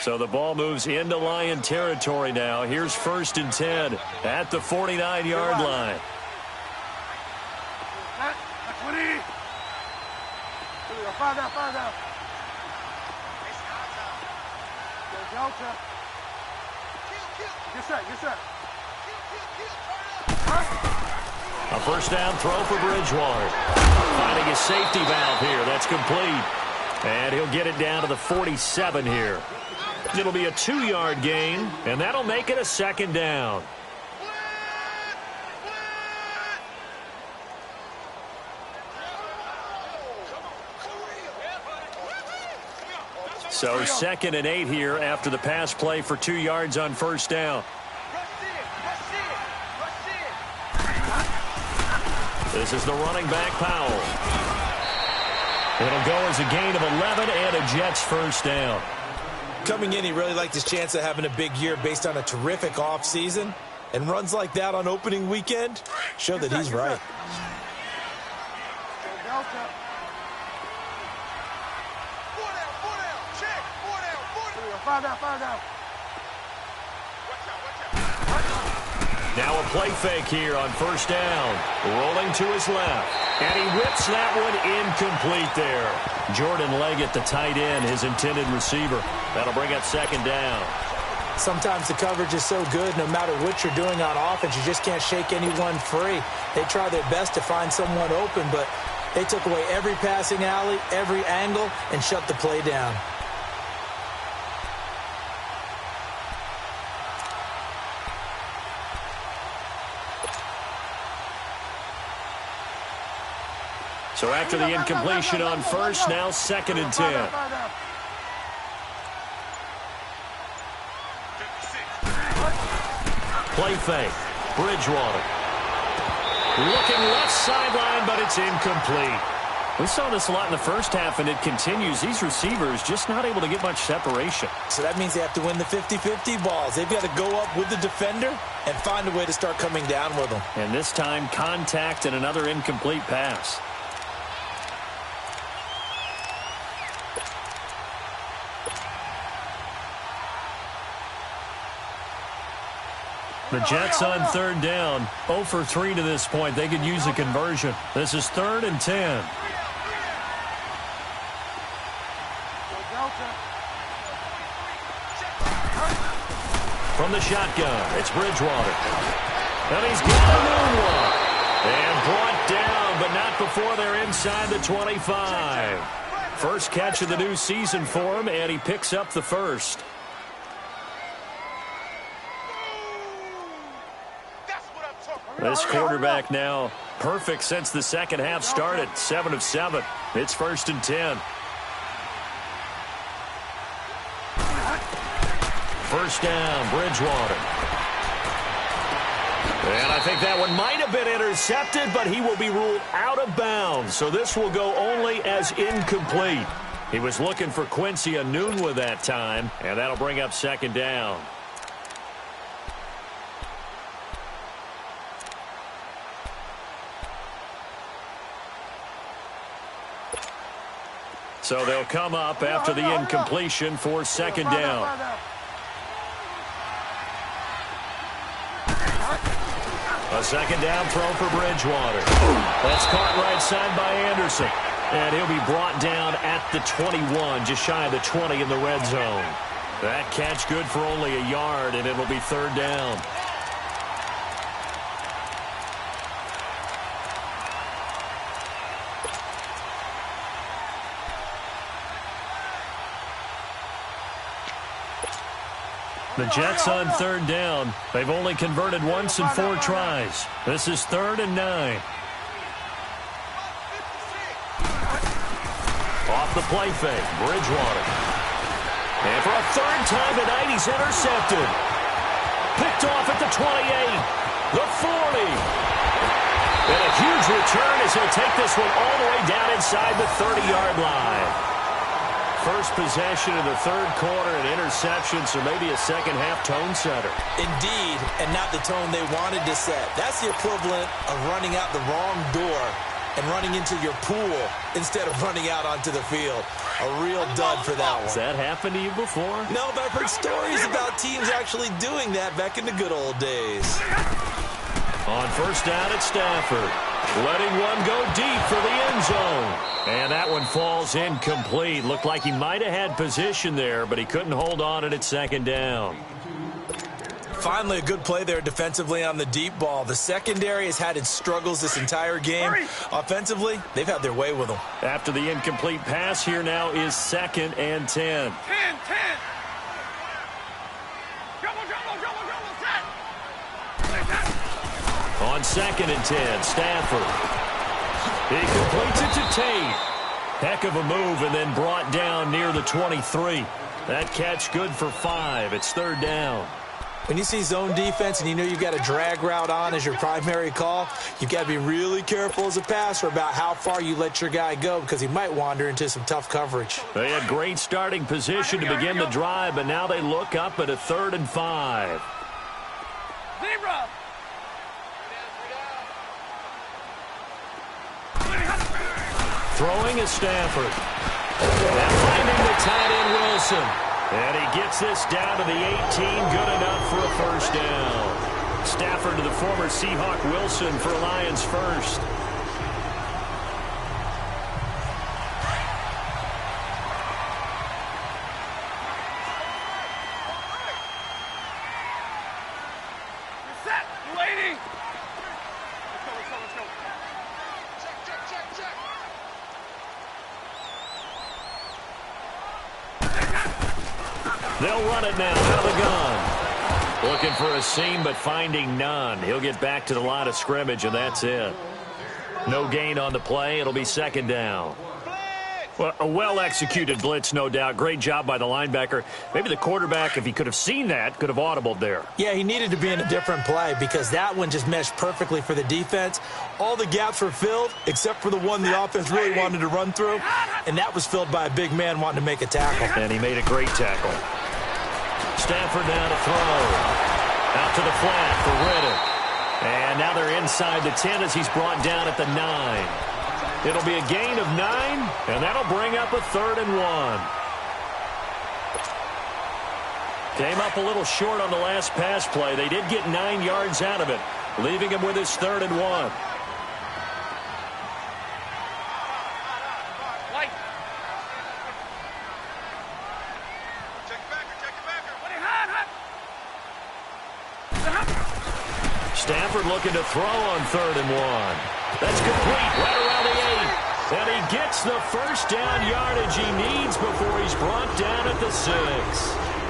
B: So the ball moves into Lion territory now. Here's 1st and 10 at the 49-yard line.
D: Find out. Get set.
B: A first down throw for Bridgewater. Finding a safety valve here. That's complete. And he'll get it down to the 47 here. It'll be a 2-yard gain, and that'll make it a 2nd down. So 2nd and 8 here after the pass play for 2 yards on first down. This is the running back, Powell. It'll go as a gain of 11 and a Jets first down.
C: Coming in, he really liked his chance of having a big year based on a terrific offseason. And runs like that on opening weekend show that he's right.
D: Find out.
B: Now a play fake here on first down. Rolling to his left. And he whips that one incomplete there. Jordan Leggett, the tight end, his intended receiver. That'll bring up 2nd down.
C: Sometimes the coverage is so good, no matter what you're doing on offense, you just can't shake anyone free. They try their best to find someone open, but They took away every passing alley, every angle, and shut the play down.
B: So after the incompletion on first, now 2nd and 10. Play fake. Bridgewater. Looking left sideline, but it's incomplete. We saw this a lot in the first half, and it continues. These receivers just not able to get much separation.
C: So that means they have to win the 50-50 balls. They've got to go up with the defender and find a way to start coming down with them.
B: And this time, contact and another incomplete pass. The Jets on 3rd down, 0 for 3 to this point. They could use a conversion. This is 3rd and 10. From the shotgun, it's Bridgewater. And he's got a new one. And brought down, but not before they're inside the 25. First catch of the new season for him, and he picks up the first. This quarterback now perfect since the second half started. 7 of 7. It's 1st and 10. First down, Bridgewater. And I think that one might have been intercepted, but he will be ruled out of bounds. So this will go only as incomplete. He was looking for Quincy Enunwa that time, and that'll bring up 2nd down. So they'll come up after the incompletion for 2nd down. A 2nd down throw for Bridgewater. That's caught right side by Anderson. And he'll be brought down at the 21, just shy of the 20 in the red zone. That catch good for only a yard, and it'll be 3rd down. The Jets on 3rd down. They've only converted once in 4 tries. This is 3rd and 9. Off the play fake, Bridgewater. And for a 3rd time tonight, he's intercepted. Picked off at the 28, the 40. And a huge return as he'll take this one all the way down inside the 30-yard line. First possession of the 3rd quarter, an interception, so maybe a second-half tone setter.
C: Indeed, and not the tone they wanted to set. That's the equivalent of running out the wrong door and running into your pool instead of running out onto the field. A real dud for that one.
B: Has that happened to you before?
C: No, but I've heard stories about teams actually doing that back in the good old days.
B: On 1st down at Stafford. Letting one go deep for the end zone. And that one falls incomplete. Looked like he might have had position there, but he couldn't hold on it at 2nd down.
C: Finally, a good play there defensively on the deep ball. The secondary has had its struggles this entire game. Offensively, they've had their way with them.
B: After the incomplete pass, here now is 2nd and 10.
D: 10.
B: On 2nd and 10, Stafford. He completes it to Tate. Heck of a move, and then brought down near the 23. That catch good for 5. It's 3rd down.
C: When you see zone defense and you know you've got a drag route on as your primary call, you've got to be really careful as a passer about how far you let your guy go because he might wander into some tough coverage.
B: They had great starting position to begin the drive, but now they look up at a 3rd and 5.
D: Zebra.
B: Throwing is Stafford. And finding the tight end Wilson. And he gets this down to the 18, good enough for a 1st down. Stafford to the former Seahawk Wilson for Lions first.
D: Set, lady. Let's go. Check.
B: They'll run it now out of the gun. Looking for a seam, but finding none. He'll get back to the line of scrimmage, and that's it. No gain on the play. It'll be second down. Well, a well-executed blitz, no doubt. Great job by the linebacker. Maybe the quarterback, if he could have seen that, could have audibled there.
C: Yeah, he needed to be in a different play because that one just meshed perfectly for the defense. All the gaps were filled except for the one the offense really wanted to run through, and that was filled by a big man wanting to make a tackle.
B: And he made a great tackle. Stafford now to throw. Out to the flat for Riddick. And now they're inside the 10 as he's brought down at the 9. It'll be a gain of 9, and that'll bring up a 3rd and 1. Came up a little short on the last pass play. They did get 9 yards out of it, leaving him with his 3rd and 1. Stafford looking to throw on 3rd and 1. That's complete right around the 8. And he gets the first down yardage he needs before he's brought down at the 6.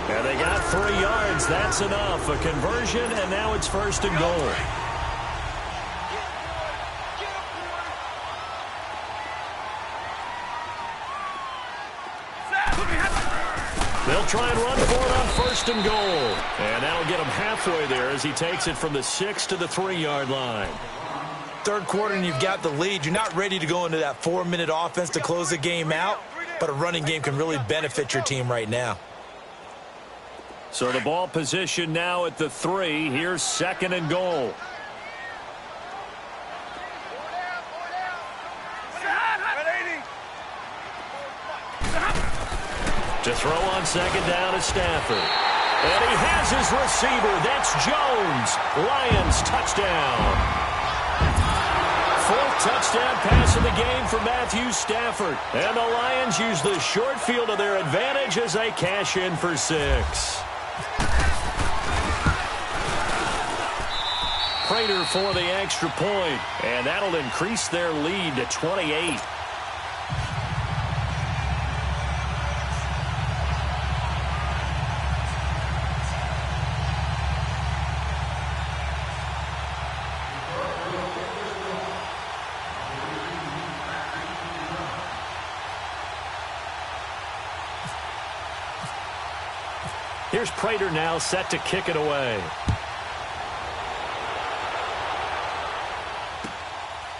B: And they got 3 yards. That's enough. A conversion, and now it's 1st and goal. They'll try and run for it on 1st and goal. And that'll get him halfway there as he takes it from the 6 to the 3-yard line.
C: Third quarter and you've got the lead. You're not ready to go into that 4-minute offense to close the game out, but a running game can really benefit your team right now.
B: So the ball position now at the 3. Here's 2nd and goal. To throw on 2nd down is Stafford. And he has his receiver. That's Jones. Lions touchdown. 4th touchdown pass of the game for Matthew Stafford. And the Lions use the short field to their advantage as they cash in for 6. Prater for the extra point. And that'll increase their lead to 28. Here's Prater now set to kick it away.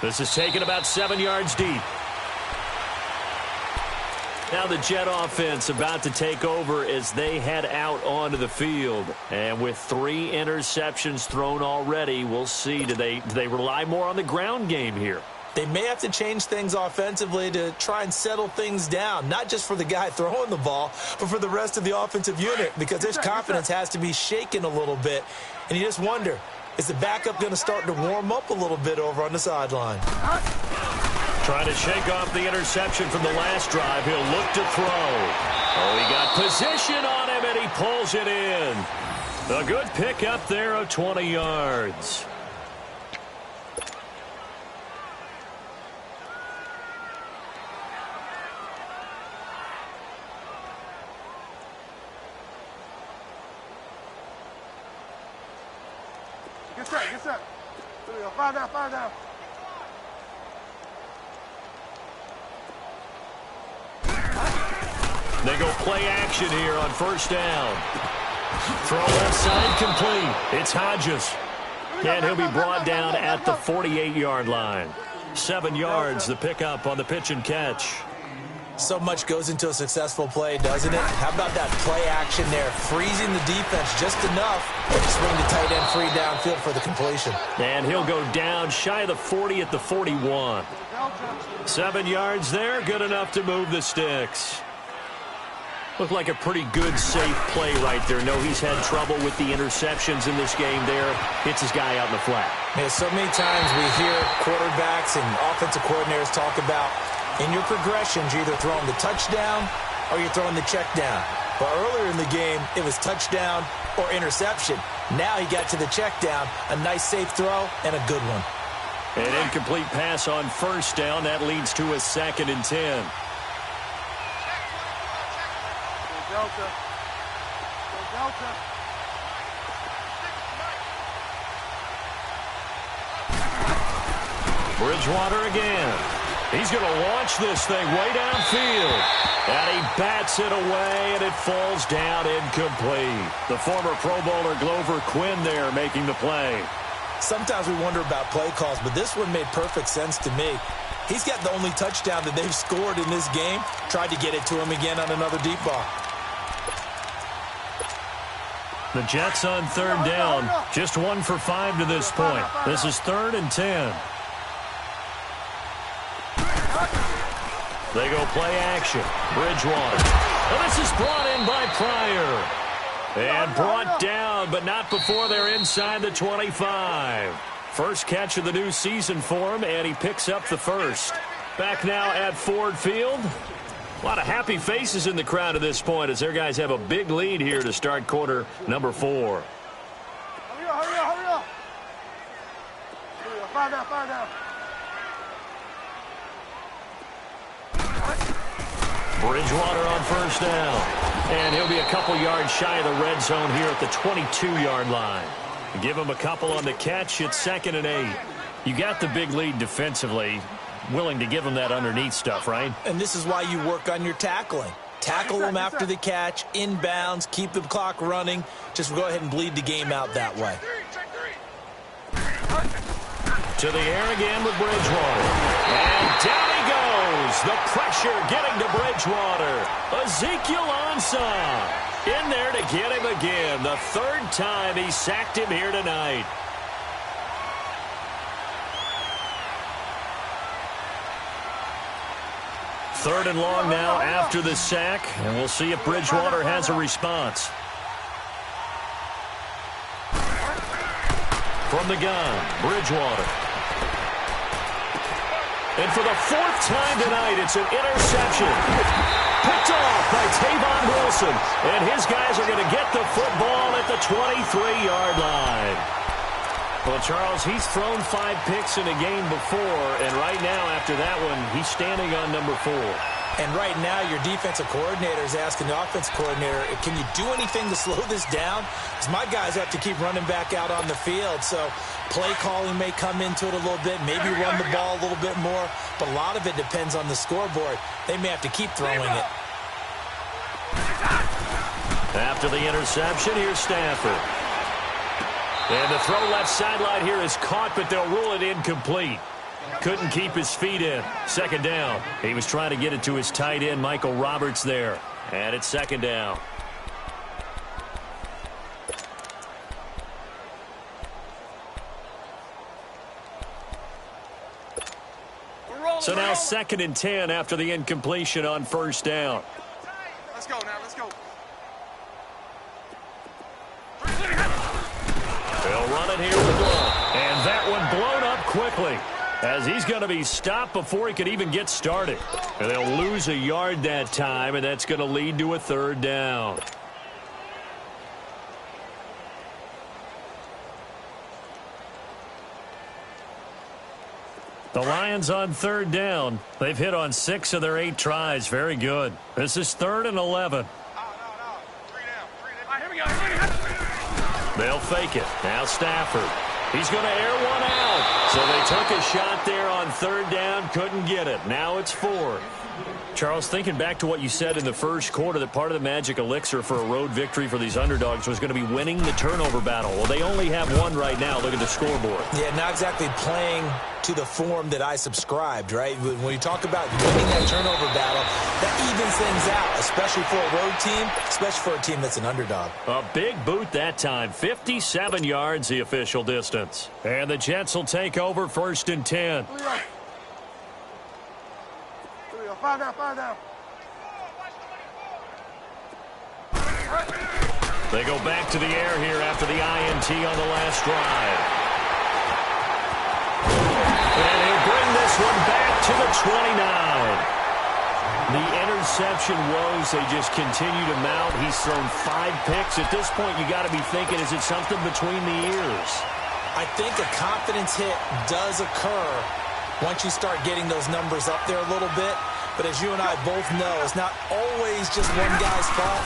B: This is taken about 7 yards deep. Now the Jet offense about to take over as they head out onto the field. And with 3 interceptions thrown already, we'll see. Do they rely more on the ground game here?
C: They may have to change things offensively to try and settle things down, not just for the guy throwing the ball, but for the rest of the offensive unit, because his confidence has to be shaken a little bit. And you just wonder, is the backup going to start to warm up a little bit over on the sideline?
B: Trying to shake off the interception from the last drive. He'll look to throw. Oh, he got position on him, and he pulls it in. A good pickup there of 20 yards.
D: Get set. There we go. Fire down.
B: They go play action here on 1st down. Throw left side complete. It's Hodges. And he'll be brought down at the 48-yard line. 7 yards, the pickup on the pitch and catch.
C: So much goes into a successful play, doesn't it? How about that play action there? Freezing the defense just enough to swing the tight end free downfield for the completion.
B: And he'll go down shy of the 40 at the 41. 7 yards there, good enough to move the sticks. Looked like a pretty good, safe play right there. No, he's had trouble with the interceptions in this game there. Hits his guy out in the flat.
C: Yeah, so many times we hear quarterbacks and offensive coordinators talk about in your progressions, you're either throwing the touchdown or you're throwing the check down. But earlier in the game, it was touchdown or interception. Now he got to the check down, a nice safe throw, and a good one.
B: An incomplete pass on 1st down. That leads to a 2nd and 10. Bridgewater again. He's going to launch this thing way downfield. And he bats it away, and it falls down incomplete. The former Pro Bowler Glover Quinn there making the play.
C: Sometimes we wonder about play calls, but this one made perfect sense to me. He's got the only touchdown that they've scored in this game. Tried to get it to him again on another deep ball.
B: The Jets on third down. Just 1 for 5 to this point. This is 3rd and 10. They go play action. Bridgewater. And this is brought in by Pryor. And brought down, but not before they're inside the 25. First catch of the new season for him, and he picks up the first. Back now at Ford Field. A lot of happy faces in the crowd at this point as their guys have a big lead here to start quarter number 4.
D: Hurry up, hurry up, hurry up. Fire down, fire down.
B: Bridgewater on first down. And he'll be a couple yards shy of the red zone here at the 22-yard line. Give him a couple on the catch. It's 2nd and 8. You got the big lead defensively. Willing to give him that underneath stuff, right?
C: And this is why you work on your tackling. Tackle them after the catch, inbounds, keep the clock running. Just go ahead and bleed the game out that way.
B: To the air again with Bridgewater. And down he goes. The pressure getting to Bridgewater. Ezekiel Ansah in there to get him again. The 3rd time he sacked him here tonight. Third and long now after the sack, and we'll see if Bridgewater has a response. From the gun, Bridgewater. And for the 4th time tonight, it's an interception. Picked off by Tavon Wilson, and his guys are going to get the football at the 23-yard line. Well, Charles, he's thrown 5 picks in a game before, and right now, after that one, he's standing on number 4.
C: And right now, your defensive coordinator is asking the offensive coordinator, can you do anything to slow this down? Because my guys have to keep running back out on the field, so play calling may come into it a little bit, maybe run the ball a little bit more, but a lot of it depends on the scoreboard. They may have to keep throwing it.
B: After the interception, here's Stafford. And the throw left sideline here is caught, but they'll rule it incomplete. Couldn't keep his feet in. 2nd down. He was trying to get it to his tight end, Michael Roberts, there. And it's 2nd down. So now 2nd and 10 after the incompletion on first down.
D: Let's go now, let's go.
B: They'll run it here with Love. And that one blown up quickly as he's going to be stopped before he could even get started. And they'll lose a yard that time, and that's going to lead to a 3rd down. The Lions on 3rd down. They've hit on 6 of their 8 tries. Very good. This is 3rd and 11. They'll fake it. Now Stafford. He's going to air one out. So they took a shot there on 3rd down. Couldn't get it. Now it's 4. Charles, thinking back to what you said in the first quarter, that part of the magic elixir for a road victory for these underdogs was going to be winning the turnover battle. Well, they only have 1 right now. Look at the scoreboard.
C: Yeah, not exactly playing to the form that I subscribed, right? When you talk about winning that turnover battle, that evens things out, especially for a road team, especially for a team that's an underdog. A
B: big boot that time. 57 yards, the official distance. And the Jets will take over 1st and 10.
D: Fire down, fire down.
B: They go back to the air here after the INT on the last drive. And he'll bring this one back to the 29. The interception woes, they just continue to mount. He's thrown 5 picks. At this point, you got to be thinking, is it something between the ears?
C: I think a confidence hit does occur once you start getting those numbers up there a little bit. But as you and I both know, it's not always just one guy's fault.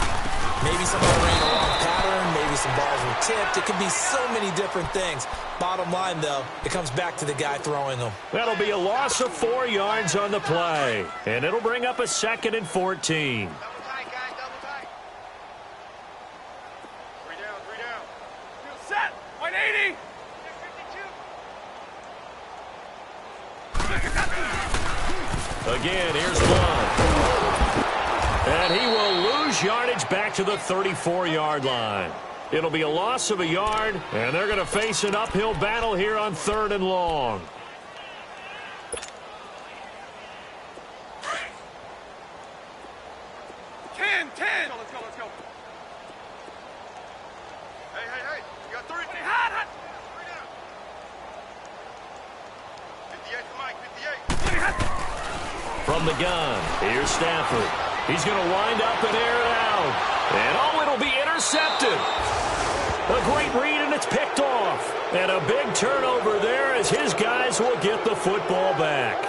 C: Maybe somebody ran a wrong pattern. Maybe some balls were tipped. It could be so many different things. Bottom line, though, it comes back to the guy throwing them.
B: That'll be a loss of 4 yards on the play. And it'll bring up a 2nd and 14.
D: Double tight, guys, double tight. 3 down, 3 down. Field set, 180. 52.
B: Again, here's Blunt. And he will lose yardage back to the 34-yard line. It'll be a loss of a yard, and they're going to face an uphill battle here on 3rd and long.
D: Let's go. Hey. You got 3. Hot. 3 down. 58 to Mike, 58.
B: From the gun, here's Stafford. He's going to wind up and air it out. And it'll be intercepted. A great read, and it's picked off. And a big turnover there as his guys will get the football back.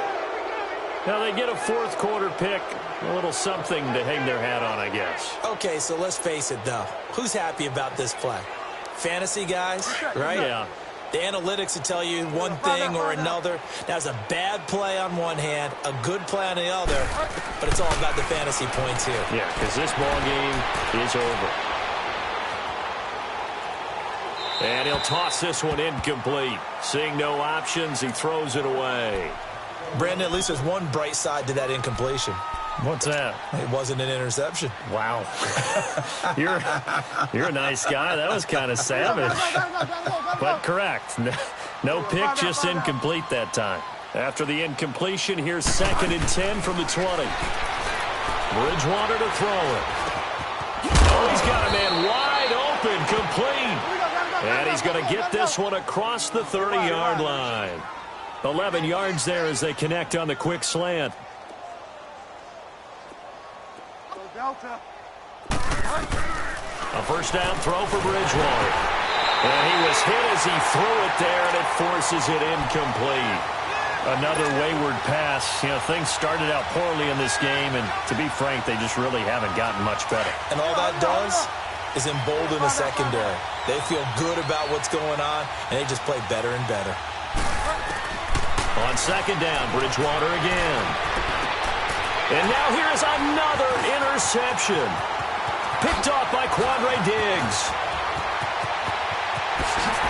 B: Now they get a 4th quarter pick. A little something to hang their hat on, I guess.
C: Okay, so let's face it, though. Who's happy about this play? Fantasy guys, right?
B: Yeah.
C: The analytics will tell you one thing or another. That's a bad play on one hand, a good play on the other, but it's all about the fantasy points here.
B: Yeah, because this ball game is over. And he'll toss this one incomplete. Seeing no options, he throws it away.
C: Brandon, at least there's one bright side to that incompletion.
B: What's that?
C: It wasn't an interception.
B: Wow. You're a nice guy. That was kind of savage. But correct. No pick, just incomplete that time. After the incompletion, here's 2nd and 10 from the 20. Bridgewater to throw it. Oh, he's got a man wide open, complete. And he's going to get this one across the 30-yard line. 11 yards there as they connect on the quick slant.
D: Delta.
B: A first down throw for Bridgewater. And he was hit as he threw it there, and it forces it incomplete. Another wayward pass. You know, things started out poorly in this game, and to be frank, they just really haven't gotten much better.
C: And all that does is embolden the secondary. They feel good about what's going on, and they just play better and better.
B: On 2nd down, Bridgewater again. And now here's another interception. Picked off by Quandre Diggs.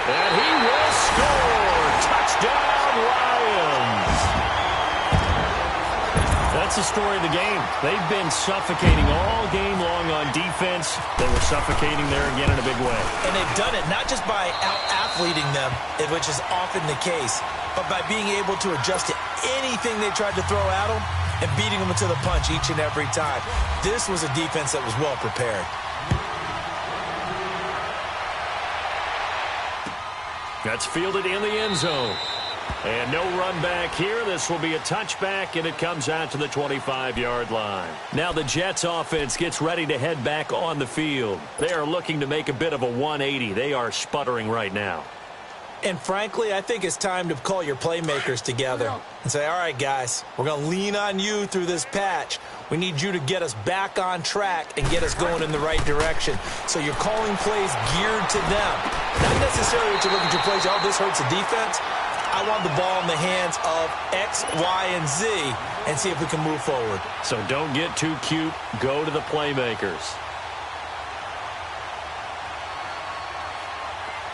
B: And he will score. Touchdown, Lions. That's the story of the game. They've been suffocating all game long on defense. They were suffocating there again in a big way.
C: And they've done it not just by out-athleting them, which is often the case, but by being able to adjust to anything they tried to throw at them and beating them to the punch each and every time. This was a defense that was well prepared.
B: That's fielded in the end zone. And no run back here. This will be a touchback, and it comes out to the 25-yard line. Now the Jets offense gets ready to head back on the field. They are looking to make a bit of a 180. They are sputtering right now.
C: And frankly, I think it's time to call your playmakers together and say, all right, guys, we're going to lean on you through this patch. We need you to get us back on track and get us going in the right direction. So you're calling plays geared to them. Not necessarily what you look at your plays, oh, this hurts the defense. I want the ball in the hands of X, Y, and Z and see if we can move forward.
B: So don't get too cute. Go to the playmakers.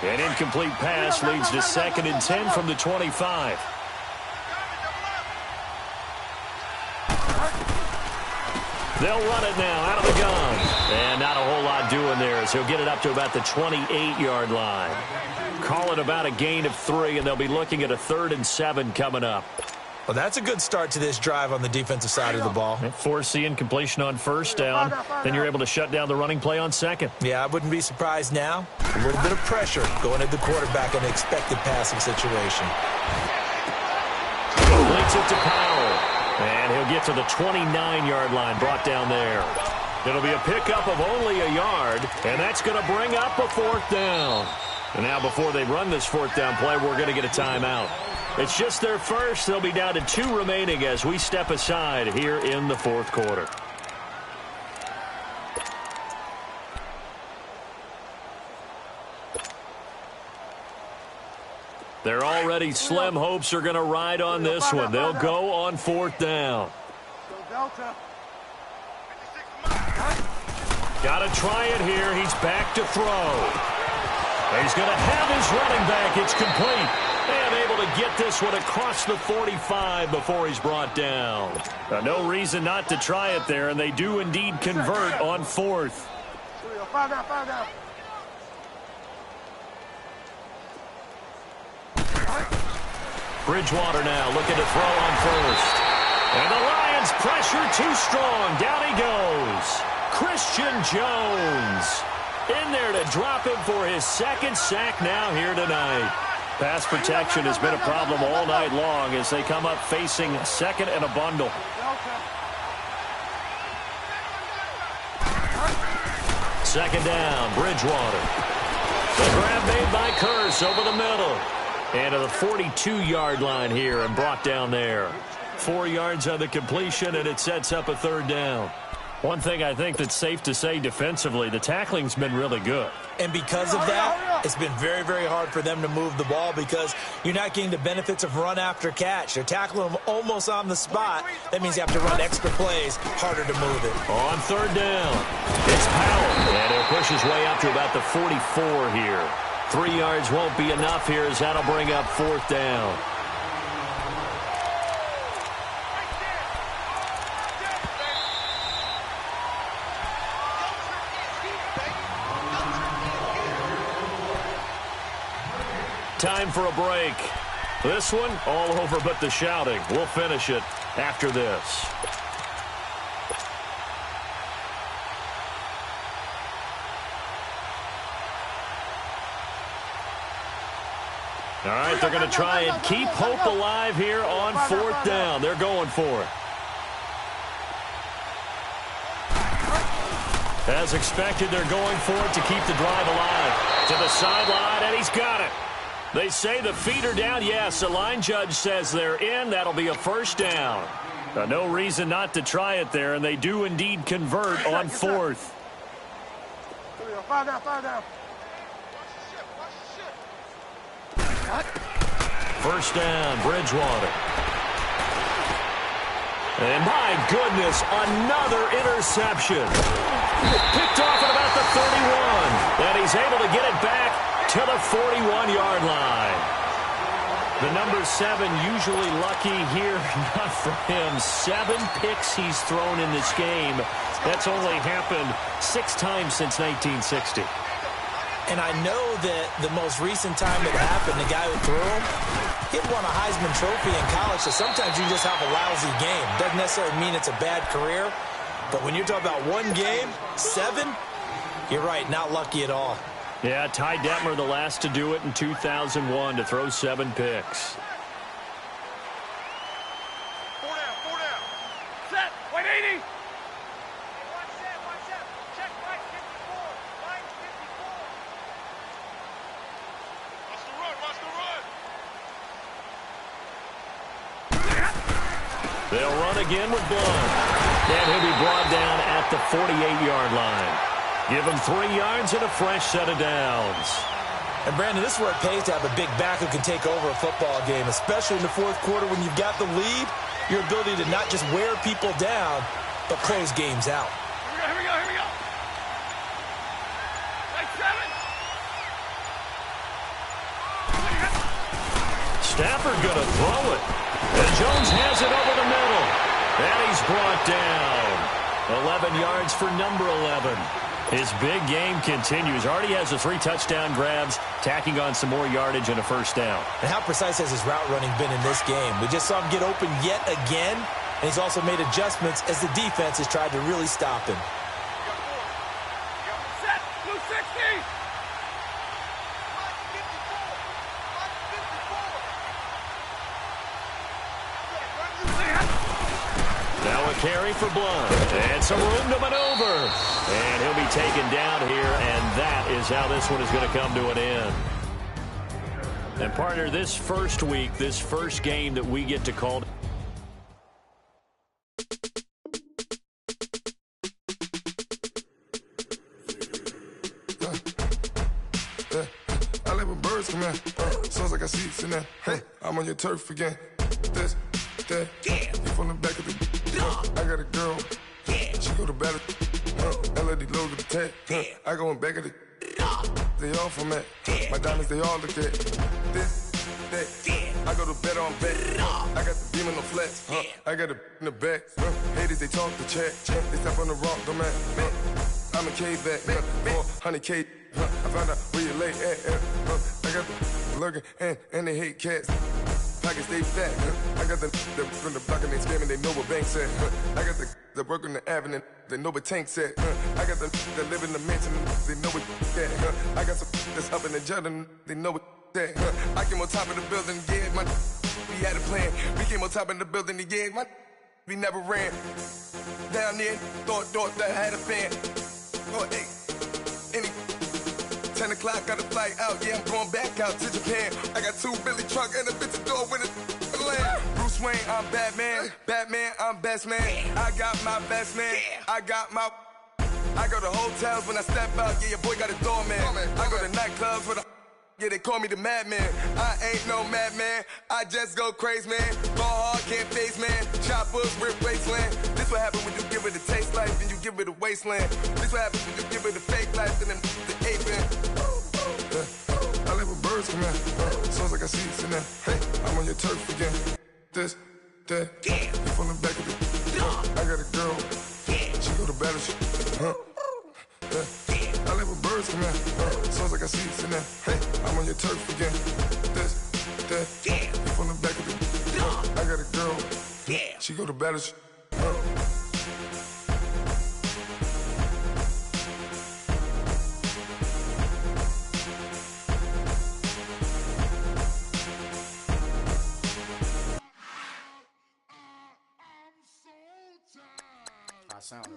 B: An incomplete pass leads to 2nd and 10 from the 25. They'll run it now out of the gun. And not a whole lot doing there as he'll get it up to about the 28-yard line. Call it about a gain of 3, and they'll be looking at a 3rd and 7 coming up.
C: Well, that's a good start to this drive on the defensive side of the ball.
B: Force the incompletion on first down. Then you're able to shut down the running play on 2nd.
C: Yeah, I wouldn't be surprised now. A little bit of pressure going at the quarterback in an expected passing situation.
B: Completes it to Powell. And he'll get to the 29-yard line, brought down there. It'll be a pickup of only a yard, and that's going to bring up a 4th down. And now before they run this 4th down play, we're going to get a timeout. It's just their first. They'll be down to 2 remaining as we step aside here in the 4th quarter. Their already slim hopes are going to ride on this one. They'll go on 4th down. Got to try it here. He's back to throw. He's going to have his running back. It's complete. And able to get this one across the 45 before he's brought down. No reason not to try it there, and they do indeed convert on 4th. Bridgewater now looking to throw on 1st. And the Lions pressure too strong. Down he goes. Christian Jones in there to drop him for his 2nd sack now here tonight. Pass protection has been a problem all night long as they come up facing 2nd and a bundle. Second down, Bridgewater. The grab made by Curse over the middle. And to the 42-yard line here and brought down there. 4 yards on the completion, and it sets up a 3rd down. One thing I think that's safe to say defensively, the tackling's been really good.
C: And because of that, it's been very, very hard for them to move the ball because you're not getting the benefits of run after catch. They're tackling them almost on the spot. That means you have to run extra plays, harder to move it.
B: On 3rd down, it's Powell. And he'll push his way up to about the 44 here. 3 yards won't be enough here as that'll bring up 4th down. Time for a break. This one all over but the shouting. We'll finish it after this. All right, they're going to try and keep hope alive here on 4th down. They're going for it. As expected, they're going for it to keep the drive alive. To the sideline, and he's got it. They say the feet are down. Yes, the line judge says they're in. That'll be a 1st down. No reason not to try it there, and they do indeed convert on 4th. 1st down, Bridgewater. And my goodness, another interception. Picked off at about the 31. And he's able to get it back to the 41-yard line. The number 7 usually lucky here. Not for him. 7 picks he's thrown in this game. That's only happened 6 times since 1960.
C: And I know that the most recent time it happened, the guy who threw him, he won a Heisman Trophy in college, so sometimes you just have a lousy game. Doesn't necessarily mean it's a bad career, but when you're talking about one game, 7, you're right, not lucky at all.
B: Yeah, Ty Detmer, the last to do it in 2001, to throw 7 picks.
D: 4 down. Set. Wait, 80. Check right 54. Line 54. Watch the run.
B: They'll run again with Blunt. And he'll be brought down at the 48-yard line. Give him 3 yards and a fresh set of downs.
C: And, Brandon, this is where it pays to have a big back who can take over a football game, especially in the 4th quarter when you've got the lead, your ability to not just wear people down, but close games out.
D: Here we go. Like 7.
B: Stafford going to throw it. And Jones has it over the middle. And he's brought down. 11 yards for number 11. His big game continues. Already has the 3 touchdown grabs, tacking on some more yardage and a 1st down.
C: And how precise has his route running been in this game? We just saw him get open yet again, and he's also made adjustments as the defense has tried to really stop him.
D: Set. Blue 60.
B: Now a carry for Blunt. And some room to maneuver. And he'll be taken down here, and that is how this one is going to come to an end. And, partner, this first week, this first game that we get to call...
E: I like when birds come in. Sounds like I seats in there. I'm on your turf again. This, that, you from the back of the. I got a girl. She go to battle. LAD logo the tag. I go in back of the. They all from that. My diamonds, they all look at. This, that. I go to bed on bed. I got the beam on the flats. I got it in the back. Haters, they talk the chat. They step on the rock, don't man. I'm a cave back. 400K. I found out where you lay at. I got the lurking and they hate cats. Pockets stay fat. I got the from the block and they scamming, they know what banks at. I got the work on the avenue, they know what tanks at. I got the that live in the mansion, they know what that. I got some that's up in the jungle, they know what that. I came on top of the building, yeah, my we had a plan. We came on top of the building, yeah, my we never ran. Down there, thought that had a fan. Oh, hey, any 10 o'clock, got a flight out, yeah, I'm going back out to Japan. I got 2 Billy truck and a bitch door with a land. Bruce Wayne, I'm Batman. Batman, I'm best man. I got my best man. I go to hotels when I step out, yeah, your boy got a doorman. I go to nightclubs with a, yeah, they call me the madman. I ain't no madman, I just go crazy, man. Ball hard, can't face, man. Choppers, rip wasteland. This what happens when you give it a taste life and you give it a wasteland. This what happens when you give it a fake life and then the aping. I live with birds come in. Sounds like I see it in there. I'm on your turf again. This, that, you from the back of the. I got a girl. She go to battle. I live with birds come in. Sounds like I see it in there. I'm on your turf again. This, that, you from the back of the. I got a girl. She go to battle.
F: I sound